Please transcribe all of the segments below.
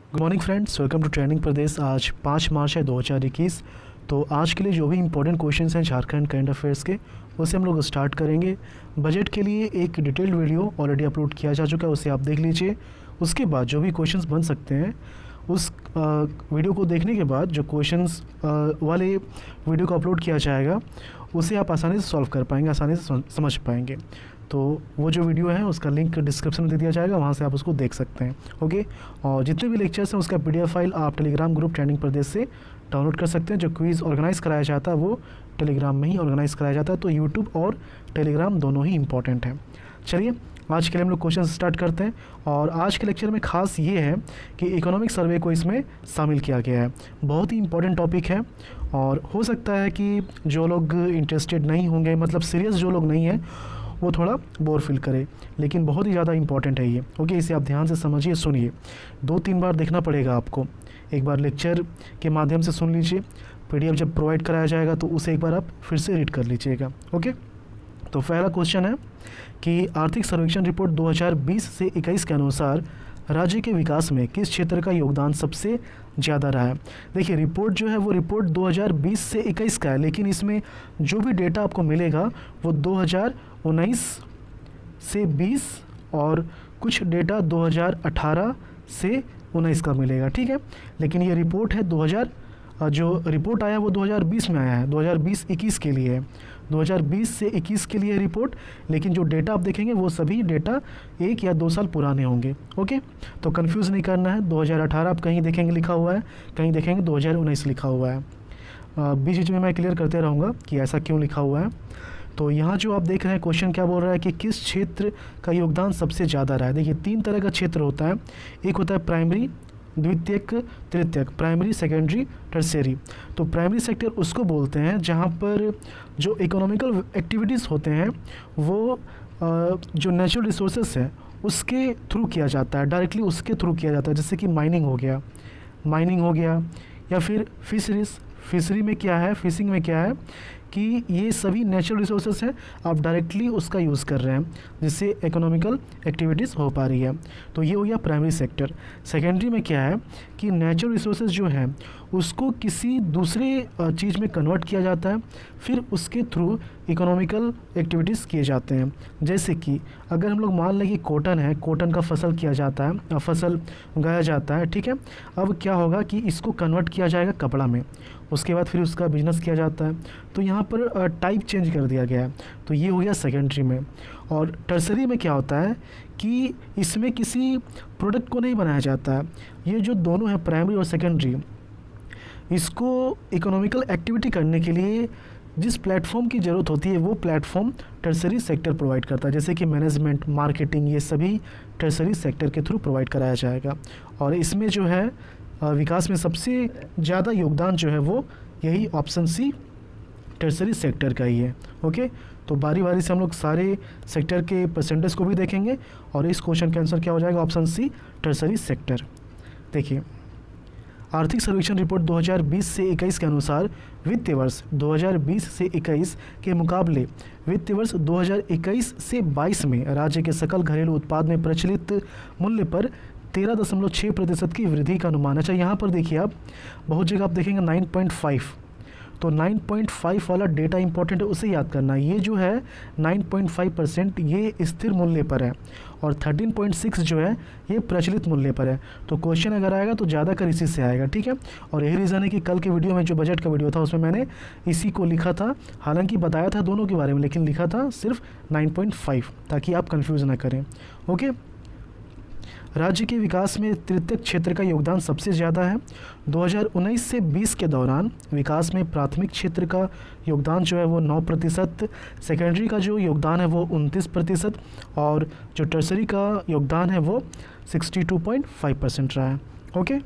Good morning friends, welcome to training Pradesh. आज 5 मार्च है 2021। तो आज के लिए जो भी इंपॉर्टेंट क्वेश्चंस हैं झारखंड करंट अफेयर्स के, उसे हम लोग स्टार्ट करेंगे। बजट के लिए एक डिटेल्ड वीडियो ऑलरेडी अपलोड किया जा चुका है, उसे आप देख लीजिए। उसके बाद जो भी क्वेश्चंस बन सकते हैं उस वीडियो को देखने के बाद जो क्वेश्चंस वाले वीडियो को अपलोड किया जाएगा उसे आप आसानी से सॉल्व कर पाएंगे, आसानी से समझ पाएंगे। तो वो जो वीडियो है उसका लिंक डिस्क्रिप्शन में दे दिया जाएगा, वहाँ से आप उसको देख सकते हैं। ओके, और जितने भी लेक्चर्स हैं उसका पीडीएफ फाइल आप टेलीग्राम ग्रुप ट्रेनिंग प्रदेश से डाउनलोड कर सकते हैं। जो क्विज़ ऑर्गेनाइज़ कराया जाता है वो टेलीग्राम में ही ऑर्गेनाइज़ कराया जाता है, तो यूट्यूब और टेलीग्राम दोनों ही इंपॉर्टेंट हैं। चलिए आज के लिए हम लोग क्वेश्चन स्टार्ट करते हैं। और आज के लेक्चर में खास ये है कि इकोनॉमिक सर्वे को इसमें शामिल किया गया है। बहुत ही इंपॉर्टेंट टॉपिक है और हो सकता है कि जो लोग इंटरेस्टेड नहीं होंगे, मतलब सीरियस जो लोग नहीं हैं, वो थोड़ा बोर फील करे, लेकिन बहुत ही ज़्यादा इंपॉर्टेंट है ये। ओके, इसे आप ध्यान से समझिए, सुनिए। 2-3 बार देखना पड़ेगा आपको। एक बार लेक्चर के माध्यम से सुन लीजिए, पीडीएफ जब प्रोवाइड कराया जाएगा तो उसे एक बार आप फिर से रीड कर लीजिएगा। ओके, तो पहला क्वेश्चन है कि आर्थिक सर्वेक्षण रिपोर्ट 2020 से 21 के अनुसार राज्य के विकास में किस क्षेत्र का योगदान सबसे ज़्यादा रहा है। देखिए, रिपोर्ट जो है वो रिपोर्ट 2020 से 21 का है, लेकिन इसमें जो भी डेटा आपको मिलेगा वो 2019 से 20 और कुछ डेटा 2018 से 19 का मिलेगा, ठीक है। लेकिन ये रिपोर्ट है जो रिपोर्ट आया वो 2020 में आया है, 2020-21 के लिए है, 2020 से 21 के लिए रिपोर्ट। लेकिन जो डेटा आप देखेंगे वो सभी डेटा 1 या 2 साल पुराने होंगे। ओके, तो कंफ्यूज नहीं करना है। 2018 आप कहीं देखेंगे लिखा हुआ है, कहीं देखेंगे 2019 लिखा हुआ है। बीच बीच में मैं क्लियर करते रहूँगा कि ऐसा क्यों लिखा हुआ है। तो यहाँ जो आप देख रहे हैं क्वेश्चन क्या बोल रहा है कि किस क्षेत्र का योगदान सबसे ज़्यादा रहा है। देखिए, 3 तरह का क्षेत्र होता है। एक होता है प्राइमरी, द्वितीयक, तृतीयक, प्राइमरी, सेकेंडरी, टर्शियरी। तो प्राइमरी सेक्टर उसको बोलते हैं जहाँ पर जो इकोनॉमिकल एक्टिविटीज़ होते हैं वो जो नेचुरल रिसोर्सेस है उसके थ्रू किया जाता है, डायरेक्टली उसके थ्रू किया जाता है। जैसे कि माइनिंग हो गया या फिर फिशरी में क्या है, फिशिंग में क्या है कि ये सभी नेचुरल रिसोर्सेस हैं, आप डायरेक्टली उसका यूज़ कर रहे हैं जिससे इकोनॉमिकल एक्टिविटीज़ हो पा रही है। तो ये हो गया प्राइमरी सेक्टर। सेकेंडरी में क्या है कि नेचुरल रिसोर्सेज जो हैं उसको किसी दूसरे चीज़ में कन्वर्ट किया जाता है, फिर उसके थ्रू इकोनॉमिकल एक्टिविटीज़ किए जाते हैं। जैसे कि अगर हम लोग मान लें कि कॉटन है, कॉटन का फसल किया जाता है, फसल उगाया जाता है, ठीक है। अब क्या होगा कि इसको कन्वर्ट किया जाएगा कपड़ा में, उसके बाद फिर उसका बिजनेस किया जाता है। तो यहाँ पर टाइप चेंज कर दिया गया है, तो ये हो गया सेकेंडरी में। और टर्सरी में क्या होता है कि इसमें किसी प्रोडक्ट को नहीं बनाया जाता है। ये जो दोनों हैं, प्राइमरी और सेकेंडरी, इसको इकोनॉमिकल एक्टिविटी करने के लिए जिस प्लेटफॉर्म की ज़रूरत होती है वो प्लेटफॉर्म टर्सरी सेक्टर प्रोवाइड करता है। जैसे कि मैनेजमेंट, मार्केटिंग, ये सभी टर्सरी सेक्टर के थ्रू प्रोवाइड कराया जाएगा। और इसमें जो है विकास में सबसे ज़्यादा योगदान जो है वो यही ऑप्शन सी टर्सरी सेक्टर का ही है। ओके, तो बारी बारी से हम लोग सारे सेक्टर के परसेंटेज को भी देखेंगे और इस क्वेश्चन का आंसर क्या हो जाएगा, ऑप्शन सी टर्सरी सेक्टर। देखिए, आर्थिक सर्वेक्षण रिपोर्ट 2020 से 21 के अनुसार वित्तीय वर्ष 2020 से 21 के मुकाबले वित्तीय वर्ष 2021 से 22 में राज्य के सकल घरेलू उत्पाद में प्रचलित मूल्य पर 13.6% की वृद्धि का अनुमान है। अच्छा, यहाँ पर देखिए आप बहुत जगह आप देखेंगे 9.5, तो 9.5 वाला डेटा इंपॉर्टेंट है, उसे याद करना। ये जो है 9.5% ये स्थिर मूल्य पर है और 13.6 जो है ये प्रचलित मूल्य पर है। तो क्वेश्चन अगर आएगा तो ज़्यादा कर इसी से आएगा, ठीक है। और यही रीज़न है कि कल के वीडियो में जो बजट का वीडियो था उसमें मैंने इसी को लिखा था, हालांकि बताया था दोनों के बारे में, लेकिन लिखा था सिर्फ 9.5 ताकि आप कन्फ्यूज़ ना करें। ओके, राज्य के विकास में तृतीयक क्षेत्र का योगदान सबसे ज़्यादा है। 2019 से 20 के दौरान विकास में प्राथमिक क्षेत्र का योगदान जो है वो 9%, सेकेंडरी का जो योगदान है वो 29% और जो टर्सरी का योगदान है वो 62.5% रहा है। ओके,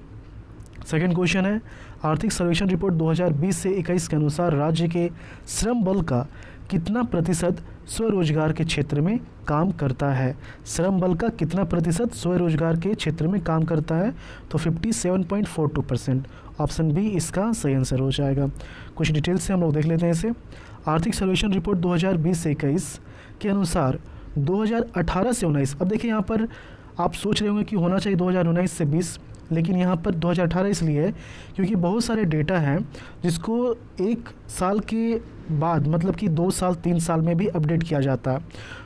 सेकेंड क्वेश्चन है, आर्थिक सर्वेक्षण रिपोर्ट 2020 से 21 के अनुसार राज्य के श्रम बल का कितना प्रतिशत स्वरोजगार के क्षेत्र में काम करता है। श्रम बल का कितना प्रतिशत स्वरोजगार के क्षेत्र में काम करता है, तो 57.42%। ऑप्शन बी इसका सही आंसर हो जाएगा। कुछ डिटेल से हम लोग देख लेते हैं इसे। आर्थिक सर्वेक्षण रिपोर्ट 2020 से 21 के अनुसार 2018 से 19, अब देखिए यहाँ पर आप सोच रहे होंगे कि होना चाहिए 2019 से 20, लेकिन यहाँ पर 2018 इसलिए है क्योंकि बहुत सारे डेटा हैं जिसको 1 साल के बाद मतलब कि 2 साल 3 साल में भी अपडेट किया जाता है,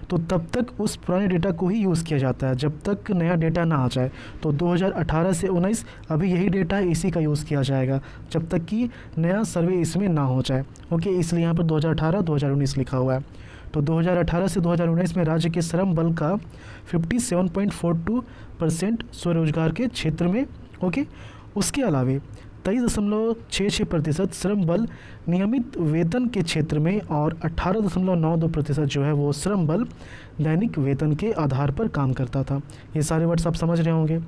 तो तब तक उस पुराने डेटा को ही यूज़ किया जाता है जब तक नया डेटा ना आ जाए। तो 2018 से 19 अभी यही डेटा है, इसी का यूज़ किया जाएगा जब तक कि नया सर्वे इसमें ना हो जाए। ओके, इसलिए यहाँ पर 2018 2019 लिखा हुआ है। तो 2018 से 2019 में राज्य के श्रम बल का 57.42% स्वरोजगार के क्षेत्र में। ओके, उसके अलावे 23.66% श्रम बल नियमित वेतन के क्षेत्र में और 18.92% जो है वो श्रम बल दैनिक वेतन के आधार पर काम करता था। ये सारे वर्ड्स आप समझ रहे होंगे।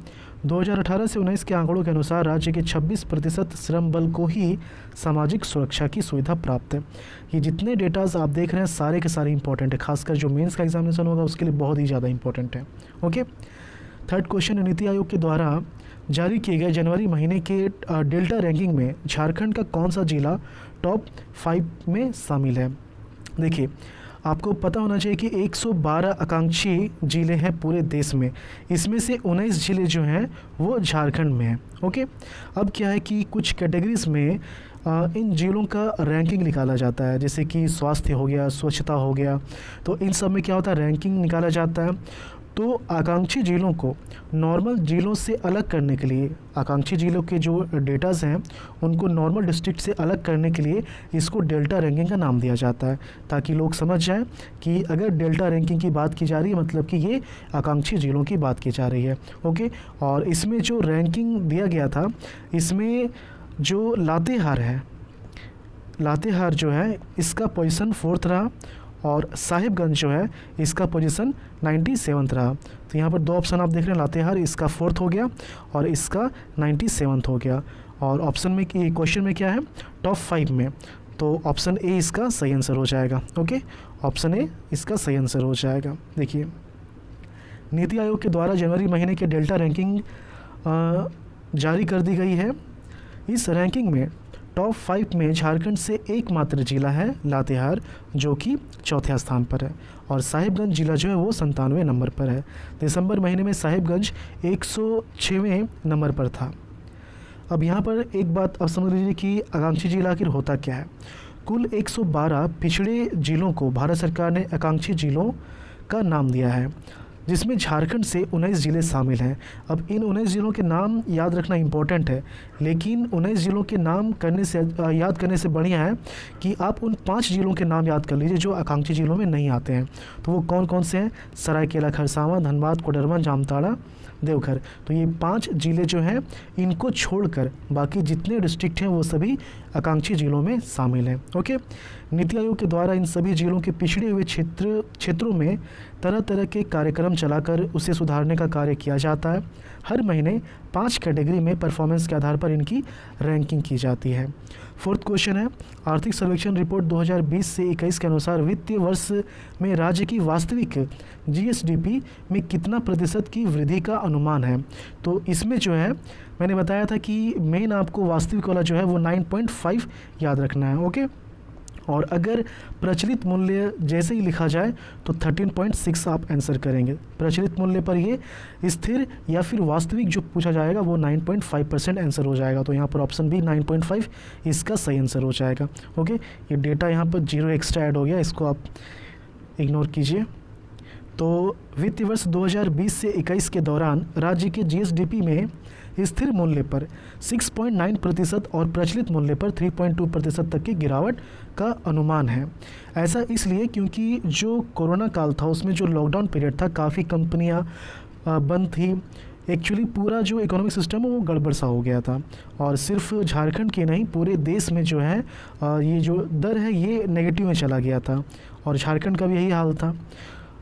2018 से 19 के आंकड़ों के अनुसार राज्य के 26% श्रम बल को ही सामाजिक सुरक्षा की सुविधा प्राप्त है। ये जितने डेटाज आप देख रहे हैं सारे के सारे इंपॉर्टेंट है, खासकर जो मेंस का एग्जामिनेशन होगा उसके लिए बहुत ही ज़्यादा इंपॉर्टेंट है। Okay, third question, NITI Aayog के द्वारा जारी किए गए जनवरी महीने के डेल्टा रैंकिंग में झारखंड का कौन सा जिला टॉप 5 में शामिल है? देखिए, आपको पता होना चाहिए कि 112 आकांक्षी जिले हैं पूरे देश में, इसमें से 19 जिले जो हैं वो झारखंड में हैं। ओके, अब क्या है कि कुछ कैटेगरीज में इन जिलों का रैंकिंग निकाला जाता है, जैसे कि स्वास्थ्य हो गया, स्वच्छता हो गया, तो इन सब में क्या होता है, रैंकिंग निकाला जाता है। तो आकांक्षी जिलों को नॉर्मल जिलों से अलग करने के लिए, आकांक्षी जिलों के जो डेटाज हैं उनको नॉर्मल डिस्ट्रिक्ट से अलग करने के लिए इसको डेल्टा रैंकिंग का नाम दिया जाता है, ताकि लोग समझ जाएं कि अगर डेल्टा रैंकिंग की बात की जा रही है मतलब कि ये आकांक्षी जिलों की बात की जा रही है। ओके, और इसमें जो रैंकिंग दिया गया था, इसमें जो लातेहार है, लातेहार जो है इसका पोजीशन 4th रहा और साहिबगंज जो है इसका पोजीशन 97th रहा। तो यहाँ पर 2 ऑप्शन आप देख रहे हैं, लातेहार इसका 4th हो गया और इसका 97th हो गया। और ऑप्शन में क्वेश्चन में क्या है, टॉप 5 में, तो ऑप्शन ए इसका सही आंसर हो जाएगा। ओके, ऑप्शन ए इसका सही आंसर हो जाएगा। देखिए, नीति आयोग के द्वारा जनवरी महीने के डेल्टा रैंकिंग जारी कर दी गई है। इस रैंकिंग में टॉप 5 में झारखंड से एकमात्र जिला है लातेहार, जो कि 4थे स्थान पर है, और साहिबगंज जिला जो है वो 97वें नंबर पर है। दिसंबर महीने में साहिबगंज 106वें नंबर पर था। अब यहाँ पर एक बात आप समझ लीजिए कि आकांक्षी जिला आखिर होता क्या है। कुल 112 पिछड़े जिलों को भारत सरकार ने आकांक्षी जिलों का नाम दिया है, जिसमें झारखंड से 19 ज़िले शामिल हैं। अब इन 19 ज़िलों के नाम याद रखना इम्पोर्टेंट है, लेकिन 19 ज़िलों के नाम याद करने से बढ़िया है कि आप उन 5 ज़िलों के नाम याद कर लीजिए जो आकांक्षी ज़िलों में नहीं आते हैं। तो वो कौन कौन से हैं? सरायकेला खरसावां, धनबाद, कोडरमा, जामताड़ा, देवघर। तो ये 5 ज़िले जो हैं इनको छोड़कर बाकी जितने डिस्ट्रिक्ट हैं वो सभी आकांक्षी ज़िलों में शामिल हैं। ओके, नीति आयोग के द्वारा इन सभी ज़िलों के पिछड़े हुए क्षेत्रों में तरह तरह के कार्यक्रम चलाकर उसे सुधारने का कार्य किया जाता है। हर महीने 5 कैटेगरी में परफॉर्मेंस के आधार पर इनकी रैंकिंग की जाती है। 4th क्वेश्चन है, आर्थिक सर्वेक्षण रिपोर्ट 2020 से 21 के अनुसार वित्तीय वर्ष में राज्य की वास्तविक जीएसडीपी में कितना प्रतिशत की वृद्धि का अनुमान है? तो इसमें जो है मैंने बताया था कि मेन आपको वास्तविक वाला जो है वो 9.5 याद रखना है। ओके, और अगर प्रचलित मूल्य जैसे ही लिखा जाए तो 13.6 आप आंसर करेंगे। प्रचलित मूल्य पर ये स्थिर या फिर वास्तविक जो पूछा जाएगा वो 9.5% आंसर हो जाएगा। तो यहाँ पर ऑप्शन बी 9.5 इसका सही आंसर हो जाएगा। ओके, ये डेटा यहाँ पर 0 एक्स्ट्रा ऐड हो गया, इसको आप इग्नोर कीजिए। तो वित्तीय वर्ष 2020 से 21 के दौरान राज्य के जीएसडीपी में स्थिर मूल्य पर 6.9% और प्रचलित मूल्य पर 3.2% तक की गिरावट का अनुमान है। ऐसा इसलिए क्योंकि जो कोरोना काल था उसमें जो लॉकडाउन पीरियड था, काफ़ी कंपनियां बंद थी। एक्चुअली पूरा जो इकोनॉमिक सिस्टम है वो गड़बड़ सा हो गया था, और सिर्फ झारखंड के नहीं पूरे देश में जो है ये जो दर है ये नेगेटिव में चला गया था, और झारखंड का भी यही हाल था।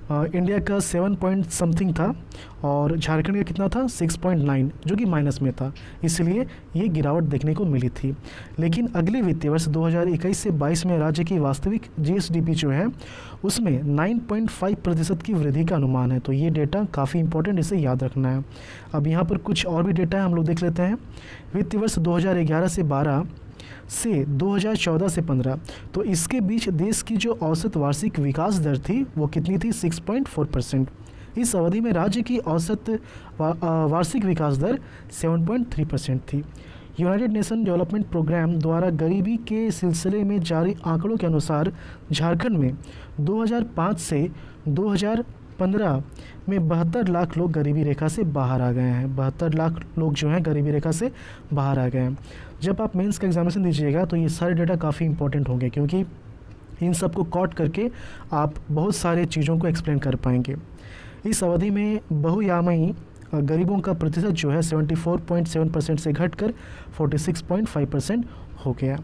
इंडिया का 7 पॉइंट समथिंग था और झारखंड का कितना था 6.9, जो कि माइनस में था, इसलिए ये गिरावट देखने को मिली थी। लेकिन अगले वित्तीय वर्ष 2021 से 22 में राज्य की वास्तविक जीएसडीपी जो है उसमें 9.5% की वृद्धि का अनुमान है। तो ये डेटा काफ़ी इंपॉर्टेंट, इसे याद रखना है। अब यहाँ पर कुछ और भी डेटा है, हम लोग देख लेते हैं। वित्तीय वर्ष 2011 से 12 से 2014 से 15, तो इसके बीच देश की जो औसत वार्षिक विकास दर थी वो कितनी थी 6.4%। इस अवधि में राज्य की औसत वार्षिक विकास दर 7.3% थी। यूनाइटेड नेशन डेवलपमेंट प्रोग्राम द्वारा गरीबी के सिलसिले में जारी आंकड़ों के अनुसार झारखंड में 2005 से 2015 में 72 लाख लोग गरीबी रेखा से बाहर आ गए हैं। 72 लाख लोग जो हैं गरीबी रेखा से बाहर आ गए हैं। जब आप मेंस का एग्जामिनेशन दीजिएगा तो ये सारे डेटा काफ़ी इंपॉर्टेंट होंगे, क्योंकि इन सब को कॉट करके आप बहुत सारे चीज़ों को एक्सप्लेन कर पाएंगे। इस अवधि में बहुआयामी गरीबों का प्रतिशत जो है 74.7% से घटकर 46.5% हो गया।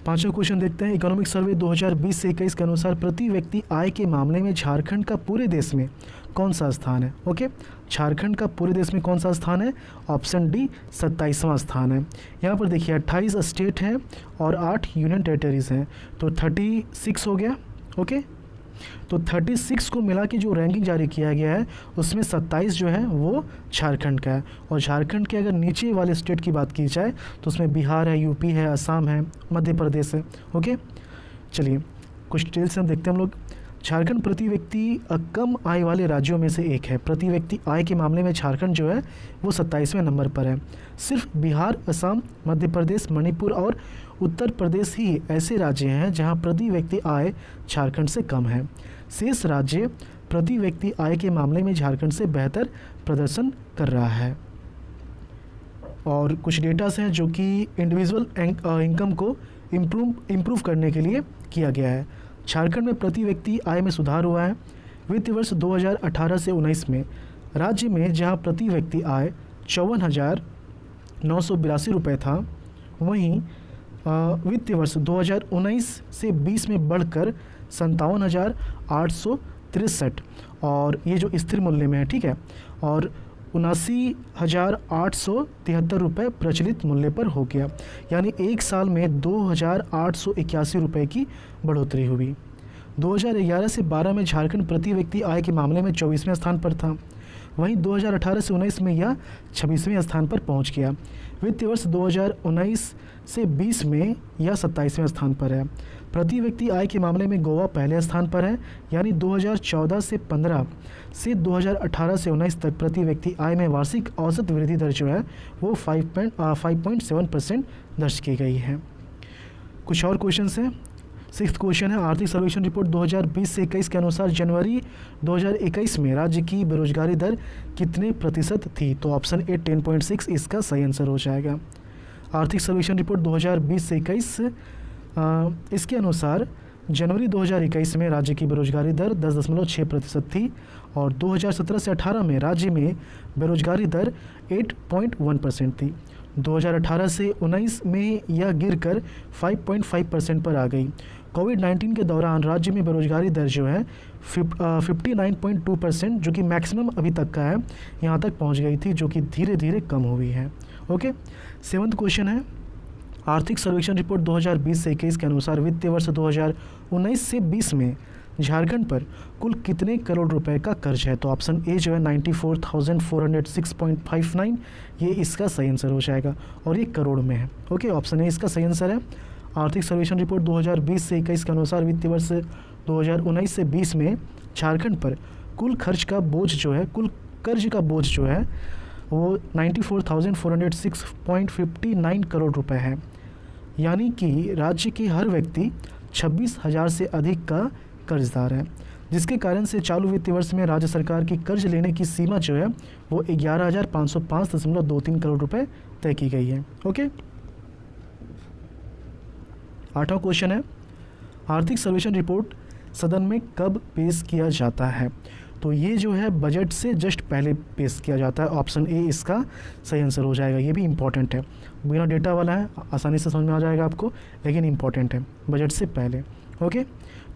पांचवा क्वेश्चन देखते हैं। इकोनॉमिक सर्वे 2020 से 21 के अनुसार प्रति व्यक्ति आय के मामले में झारखंड का पूरे देश में कौन सा स्थान है? ओके, झारखंड का पूरे देश में कौन सा स्थान है? ऑप्शन डी 27वां स्थान है। यहाँ पर देखिए 28 स्टेट हैं और 8 यूनियन टेरिटरीज़ हैं, तो 36 हो गया। ओके, तो 36 को मिला के जो रैंकिंग जारी किया गया है उसमें 27 जो है वो झारखंड का है। और झारखंड के अगर नीचे वाले स्टेट की बात की जाए तो उसमें बिहार है, यूपी है, असम है, मध्य प्रदेश है। ओके, चलिए कुछ डिटेल्स से हम देखते हैं हम लोग। झारखंड प्रति व्यक्ति कम आय वाले राज्यों में से एक है। प्रति व्यक्ति आय के मामले में झारखंड जो है वो 27वें नंबर पर है। सिर्फ बिहार, असम, मध्य प्रदेश, मणिपुर और उत्तर प्रदेश ही ऐसे राज्य हैं जहां प्रति व्यक्ति आय झारखंड से कम है। शेष राज्य प्रति व्यक्ति आय के मामले में झारखंड से बेहतर प्रदर्शन कर रहा है। और कुछ डेटास हैं जो कि इंडिविजुअल इनकम को इम्प्रूव करने के लिए किया गया है। झारखंड में प्रति व्यक्ति आय में सुधार हुआ है। वित्त वर्ष 2018 से 19 में राज्य में जहां प्रति व्यक्ति आय 54,982 रुपये था, वहीं वित्त वर्ष 2019 से 20 में बढ़कर 57,863 और ये जो स्थिर मूल्य में है, ठीक है, और 79,873 रुपये प्रचलित मूल्य पर हो गया। यानी एक साल में 2,881 रुपये की बढ़ोतरी हुई। 2011 से 12 में झारखंड प्रति व्यक्ति आय के मामले में 24वें स्थान पर था, वहीं 2018 से 19 में यह 26वें स्थान पर पहुंच गया। वित्त वर्ष 2019 से 20 में यह 27वें स्थान पर है। प्रति व्यक्ति आय के मामले में गोवा पहले स्थान पर है, यानी 2014 से 15 से 2018 से 19 तक प्रति व्यक्ति आय में वार्षिक औसत वृद्धि दर जो है वो 5.7% दर्ज की गई है। कुछ और क्वेश्चन हैं। 6th क्वेश्चन है, आर्थिक सर्वेक्षण रिपोर्ट 2020 से 21 के अनुसार जनवरी 2021 में राज्य की बेरोजगारी दर कितने प्रतिशत थी? तो ऑप्शन ए 10.6 इसका सही आंसर हो जाएगा। आर्थिक सर्वेक्षण रिपोर्ट 2020 से 21 इसके अनुसार जनवरी 2021 में राज्य की बेरोजगारी दर 10.6% थी और 2017 से 18 में राज्य में बेरोजगारी दर 8.1% थी। 2018 से 19 में यह गिरकर 5.5% पर आ गई। कोविड-19 के दौरान राज्य में बेरोजगारी दर जो है 59.2%, जो कि मैक्सिमम अभी तक का है, यहाँ तक पहुँच गई थी, जो कि धीरे धीरे कम हुई है। ओके, 7th क्वेश्चन है, आर्थिक सर्वेक्षण रिपोर्ट 2020 से 21 के अनुसार वित्तीय वर्ष 2019 से 20 में झारखंड पर कुल कितने करोड़ रुपए का कर्ज है? तो ऑप्शन ए जो है 94,406.59 ये इसका सही आंसर हो जाएगा और ये करोड़ में है। ओके, ऑप्शन ए इसका सही आंसर है। आर्थिक सर्वेक्षण रिपोर्ट 2020 से 21 के अनुसार वित्तीय वर्ष 2019 से 20 में झारखंड पर कुल कर्ज का बोझ जो है वो 94,406.59 करोड़ रुपए है। यानी कि राज्य के हर व्यक्ति 26,000 से अधिक का कर्जदार है, जिसके कारण से चालू वित्तीय वर्ष में राज्य सरकार की कर्ज लेने की सीमा जो है वो 11,505.23 करोड़ रुपए तय की गई है। ओके, 8वां क्वेश्चन है, आर्थिक सर्वेक्षण रिपोर्ट सदन में कब पेश किया जाता है? तो ये जो है बजट से जस्ट पहले पेश किया जाता है। ऑप्शन ए इसका सही आंसर हो जाएगा। ये भी इम्पॉर्टेंट है, बिना डेटा वाला है, आसानी से समझ में आ जाएगा आपको, लेकिन इम्पॉर्टेंट है, बजट से पहले। ओके,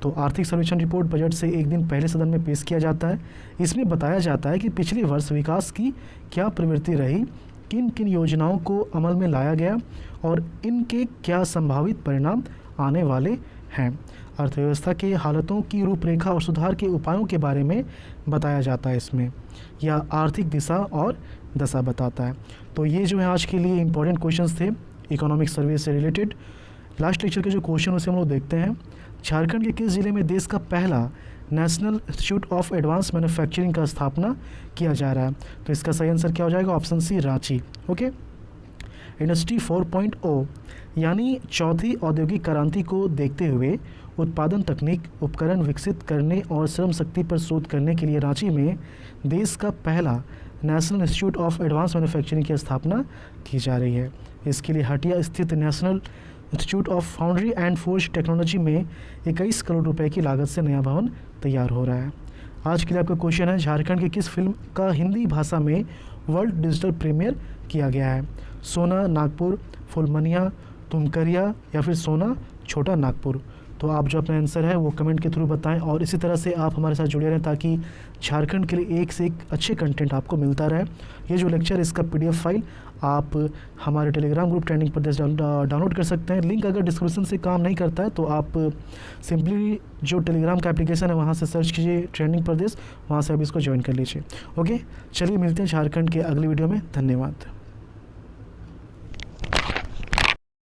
तो आर्थिक सर्वेक्षण रिपोर्ट बजट से एक दिन पहले सदन में पेश किया जाता है। इसमें बताया जाता है कि पिछले वर्ष विकास की क्या प्रवृत्ति रही, किन किन योजनाओं को अमल में लाया गया और इनके क्या संभावित परिणाम आने वाले हैं। अर्थव्यवस्था के हालतों की रूपरेखा और सुधार के उपायों के बारे में बताया जाता है इसमें। यह आर्थिक दिशा और दशा बताता है। तो ये जो है आज के लिए इम्पोर्टेंट क्वेश्चंस थे इकोनॉमिक सर्वे से रिलेटेड। लास्ट लेक्चर के जो क्वेश्चन उसे हम लोग देखते हैं। झारखंड के किस जिले में देश का पहला national institute of advance manufacturing का स्थापना किया जा रहा है। तो इसका सही आंसर क्या हो जाएगा? Option C, Ranchi. Okay. Industry 4.0 यानी चौथी औद्योगिक क्रांति को देखते हुए उत्पादन तकनीक, उपकरण विकसित करने और श्रम शक्ति पर शोध करने के लिए रांची में देश का पहला national institute of advance manufacturing की स्थापना की जा रही है। इसके लिए हटिया स्थित national institute of foundry and forge technology में 21 करोड़ रुपए की लागत से नया भवन तैयार हो रहा है। आज के लिए आपका क्वेश्चन है, झारखंड की किस फिल्म का हिंदी भाषा में वर्ल्ड डिजिटल प्रीमियर किया गया है? सोना नागपुर, फुलमनिया, तुमकरिया या फिर सोना छोटा नागपुर? तो आप जो अपना आंसर है वो कमेंट के थ्रू बताएं और इसी तरह से आप हमारे साथ जुड़े रहें ताकि झारखंड के लिए एक से एक अच्छे कंटेंट आपको मिलता रहे। ये जो लेक्चर, इसका PDF फाइल आप हमारे टेलीग्राम ग्रुप ट्रेंडिंग प्रदेश डाउनलोड कर सकते हैं। लिंक अगर डिस्क्रिप्शन से काम नहीं करता है तो आप सिंपली जो टेलीग्राम का एप्लीकेशन है वहाँ से सर्च कीजिए ट्रेंडिंग प्रदेश, वहाँ से आप इसको ज्वाइन कर लीजिए। ओके, चलिए मिलते हैं झारखंड के अगली वीडियो में। धन्यवाद।